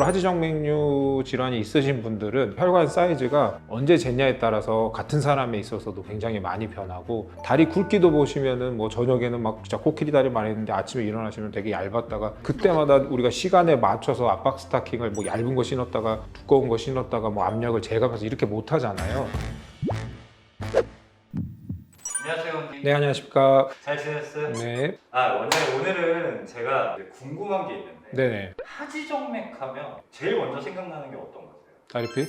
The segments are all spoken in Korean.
하지정맥류 질환이 있으신 분들은 혈관 사이즈가 언제 쟀냐에 따라서 같은 사람에 있어서도 굉장히 많이 변하고, 다리 굵기도 보시면은 뭐 저녁에는 막 진짜 코끼리 다리 많이 했는데 아침에 일어나시면 되게 얇았다가, 그때마다 우리가 시간에 맞춰서 압박 스타킹을 뭐 얇은 거 신었다가 두꺼운 거 신었다가 뭐 압력을 재가면서 이렇게 못 하잖아요. 안녕하세요, 원님. 네, 안녕하십니까. 잘 지냈어요? 네. 원장님, 오늘은 제가 궁금한 게 있는데, 네네. 하지정맥 하면 제일 먼저 생각나는 게 어떤 거세요? 다리핏?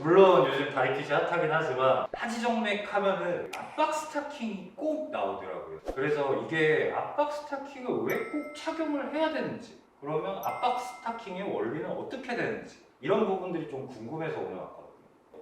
물론 요즘 다리핏이 핫하긴 하지만 하지정맥 하면은 압박 스타킹이 꼭 나오더라고요. 그래서 이게 압박 스타킹을 왜 꼭 착용을 해야 되는지, 그러면 압박 스타킹의 원리는 어떻게 되는지, 이런 부분들이 좀 궁금해서 오늘 왔거든요.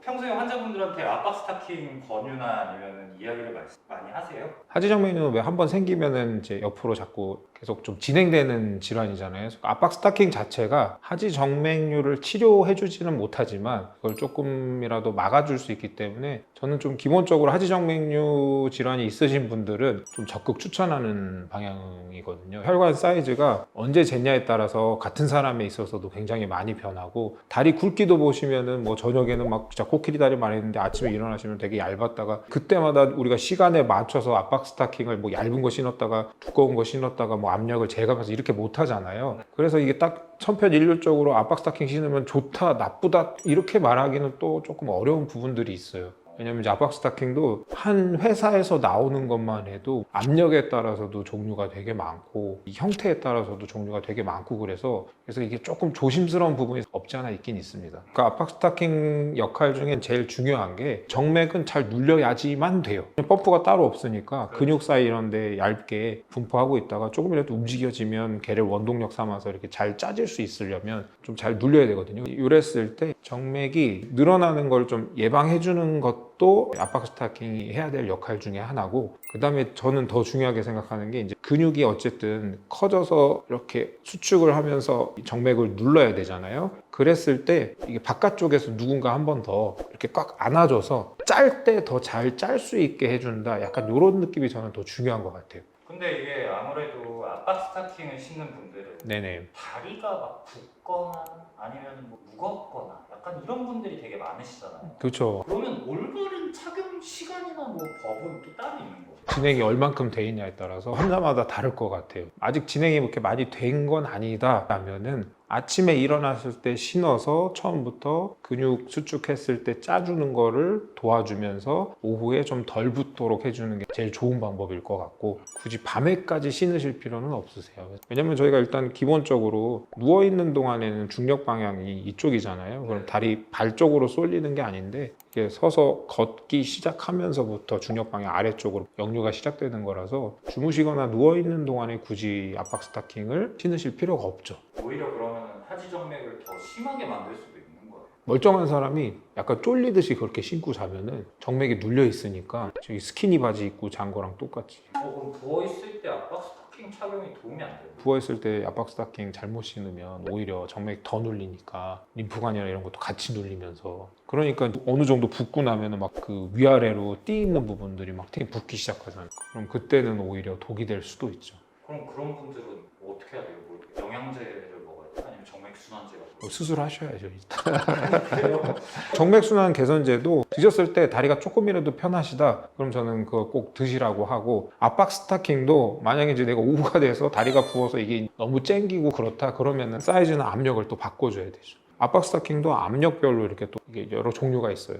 평소에 환자분들한테 압박 스타킹 권유나 아니면 이야기를 많이 하세요? 하지정맥류는 왜 한번 생기면은 이제 옆으로 자꾸 계속 좀 진행되는 질환이잖아요. 압박 스타킹 자체가 하지정맥류를 치료해주지는 못하지만 그걸 조금이라도 막아줄 수 있기 때문에, 저는 좀 기본적으로 하지정맥류 질환이 있으신 분들은 좀 적극 추천하는 방향이거든요. 혈관 사이즈가 언제 쟀냐에 따라서 같은 사람에 있어서도 굉장히 많이 변하고, 다리 굵기도 보시면은 뭐 저녁에는 막 진짜 코끼리 다리 많이 했는데 아침에 일어나시면 되게 얇았다가, 그때마다 우리가 시간에 맞춰서 압박 스타킹을 뭐 얇은 거 신었다가 두꺼운 거 신었다가 뭐 압력을 재가면서 이렇게 못 하잖아요. 그래서 이게 딱 천편일률적으로 압박 스타킹 신으면 좋다, 나쁘다 이렇게 말하기는 또 조금 어려운 부분들이 있어요. 왜냐면 이제 압박 스타킹도 한 회사에서 나오는 것만 해도 압력에 따라서도 종류가 되게 많고, 이 형태에 따라서도 종류가 되게 많고, 그래서 이게 조금 조심스러운 부분이 없지 않아 있긴 있습니다. 그러니까 압박 스타킹 역할 중에 제일 중요한 게, 정맥은 잘 눌려야지만 돼요. 펌프가 따로 없으니까 근육 사이 이런 데 얇게 분포하고 있다가 조금이라도 움직여지면 걔를 원동력 삼아서 이렇게 잘 짜질 수 있으려면 좀 잘 눌려야 되거든요. 이랬을 때 정맥이 늘어나는 걸 좀 예방해 주는 것도 압박 스타킹이 해야 될 역할 중에 하나고, 그 다음에 저는 더 중요하게 생각하는 게, 이제 근육이 어쨌든 커져서 이렇게 수축을 하면서 정맥을 눌러야 되잖아요. 그랬을 때 이게 바깥쪽에서 누군가 한 번 더 이렇게 꽉 안아줘서 짤 때 더 잘 짤 수 있게 해준다, 약간 이런 느낌이 저는 더 중요한 것 같아요. 근데 이게 아무래도 압박 스타킹을 신는 분들은 네네. 다리가 막 붓거나 아니면 뭐 무겁거나 약간 이런 분들이 되게 많으시잖아요. 그렇죠. 그러면 올바른 착용 시간이나 뭐 법은 또 따로 있는 거죠? 진행이 얼만큼 돼 있냐에 따라서 환자마다 다를 것 같아요. 아직 진행이 그렇게 많이 된 건 아니다 라면은 아침에 일어났을 때 신어서 처음부터 근육 수축했을 때 짜주는 거를 도와주면서 오후에 좀 덜 붓도록 해주는 게 제일 좋은 방법일 것 같고, 굳이 밤에까지 신으실 필요는 없으세요. 왜냐면 저희가 일단 기본적으로 누워있는 동안에는 중력 방향이 이쪽이잖아요. 그럼 다리 발 쪽으로 쏠리는 게 아닌데, 이게 서서 걷기 시작하면서부터 중력 방향 아래쪽으로 역류가 시작되는 거라서, 주무시거나 누워있는 동안에 굳이 압박 스타킹을 신으실 필요가 없죠. 오히려 그러면 하지정맥을 더 심하게 만들 수도 있는 거예요. 멀쩡한 사람이 약간 쫄리듯이 그렇게 신고 자면은 정맥이 눌려 있으니까 저기 스키니 바지 입고 잔 거랑 똑같지. 그럼 부어 있을 때 압박 스타킹 착용이 도움이 안 돼요? 부어있을 때 압박 스타킹 잘못 신으면 오히려 정맥 더 눌리니까 림프관이나 이런 것도 같이 눌리면서, 그러니까 어느 정도 붓고 나면은 막 그 위아래로 띠 있는 부분들이 막 되게 붓기 시작하잖아요. 그럼 그때는 오히려 독이 될 수도 있죠. 그럼 그런 분들은 뭐 어떻게 해야 돼요? 뭐 영양제를 먹어야 돼요? 아니면 정맥순환제가 뭐 수술하셔야죠 일단. 정맥순환 개선제도 드셨을 때 다리가 조금이라도 편하시다 그럼 저는 그거 꼭 드시라고 하고, 압박 스타킹도 만약에 이제 내가 오후가 돼서 다리가 부어서 이게 너무 쨍기고 그렇다 그러면은 사이즈나 압력을 또 바꿔줘야 되죠. 압박 스타킹도 압력별로 이렇게 또 이게 여러 종류가 있어요.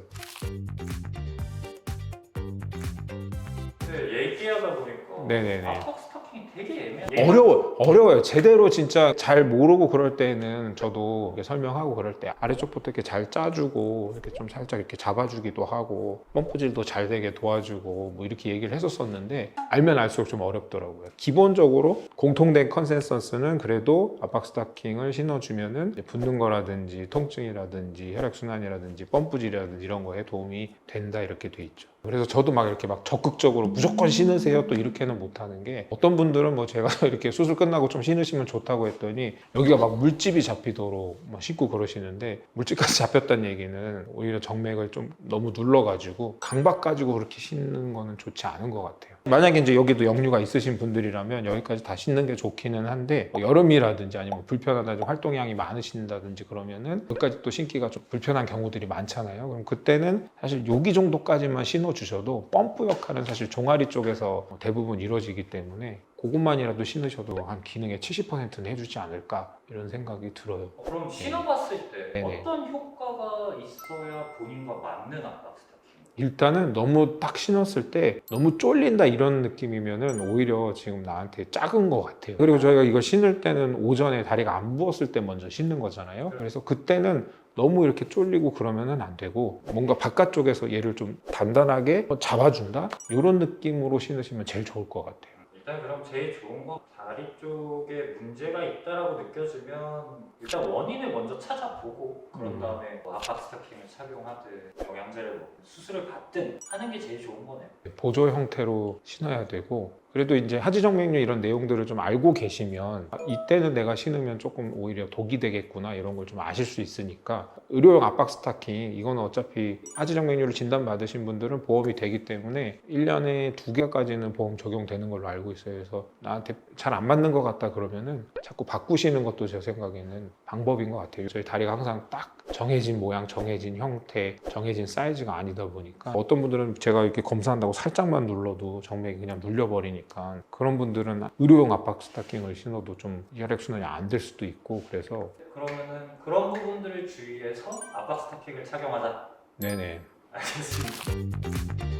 근데 얘기하다 보니까 네네네. 압박 스타킹이 되게 애매해요. 어려워요. 제대로 진짜 잘 모르고 그럴 때는 저도 이렇게 설명하고 그럴 때 아래쪽부터 이렇게 잘 짜주고 이렇게 좀 살짝 이렇게 잡아주기도 하고 펌프질도 잘 되게 도와주고 뭐 이렇게 얘기를 했었었는데, 알면 알수록 좀 어렵더라고요. 기본적으로 공통된 컨센서스는 그래도 압박 스타킹을 신어주면은 붓는 거라든지 통증이라든지 혈액순환이라든지 펌프질이라든지 이런 거에 도움이 된다, 이렇게 돼 있죠. 그래서 저도 막 이렇게 막 적극적으로 무조건 신으세요 또 이렇게는 못하는 게, 어떤 분들은 뭐 제가 이렇게 수술 끝나고 좀 신으시면 좋다고 했더니 여기가 막 물집이 잡히도록 막 신고 그러시는데, 물집까지 잡혔다는 얘기는 오히려 정맥을 좀 너무 눌러가지고 강박 가지고 그렇게 신는 거는 좋지 않은 것 같아요. 만약에 이제 여기도 역류가 있으신 분들이라면 여기까지 다 신는 게 좋기는 한데, 뭐 여름이라든지 아니면 불편하다든지 활동량이 많으신다든지 그러면은 여기까지 또 신기가 좀 불편한 경우들이 많잖아요. 그럼 그때는 사실 여기 정도까지만 신어주셔도 펌프 역할은 사실 종아리 쪽에서 대부분 이루어지기 때문에 그것만이라도 신으셔도 한 기능의 70%는 해주지 않을까 이런 생각이 들어요. 그럼 신어봤을 때 네네. 어떤 효과가 있어야 본인과 맞는 압박 스타킹? 일단은 너무 딱 신었을 때 너무 쫄린다 이런 느낌이면은 오히려 지금 나한테 작은 것 같아요. 그리고 저희가 이걸 신을 때는 오전에 다리가 안 부었을 때 먼저 신는 거잖아요. 그래서 그때는 너무 이렇게 쫄리고 그러면은 안 되고, 뭔가 바깥쪽에서 얘를 좀 단단하게 잡아준다 이런 느낌으로 신으시면 제일 좋을 것 같아요. 일단 그럼 제일 좋은 건 다리 쪽에 문제가 있다라고 느껴지면 일단 원인을 먼저 찾아보고 그런 다음에 뭐 압박 스타킹을 착용하든 영양제를 먹든 수술을 받든 하는 게 제일 좋은 거네요. 보조 형태로 신어야 되고, 그래도 이제 하지정맥류 이런 내용들을 좀 알고 계시면 이때는 내가 신으면 조금 오히려 독이 되겠구나 이런 걸 좀 아실 수 있으니까, 의료용 압박 스타킹 이거는 어차피 하지정맥류를 진단받으신 분들은 보험이 되기 때문에 1년에 2개까지는 보험 적용되는 걸로 알고 있어요. 그래서 나한테 잘 안 맞는 것 같다 그러면은 자꾸 바꾸시는 것도 제 생각에는 방법인 것 같아요. 저희 다리가 항상 딱 정해진 모양, 정해진 형태, 정해진 사이즈가 아니다 보니까, 어떤 분들은 제가 이렇게 검사한다고 살짝만 눌러도 정맥이 그냥 눌려버리니까 그런 분들은 의료용 압박 스타킹을 신어도 좀 혈액순환이 안 될 수도 있고, 그래서 그러면은 그런 부분들을 주의해서 압박 스타킹을 착용하자. 네네. 알겠습니다.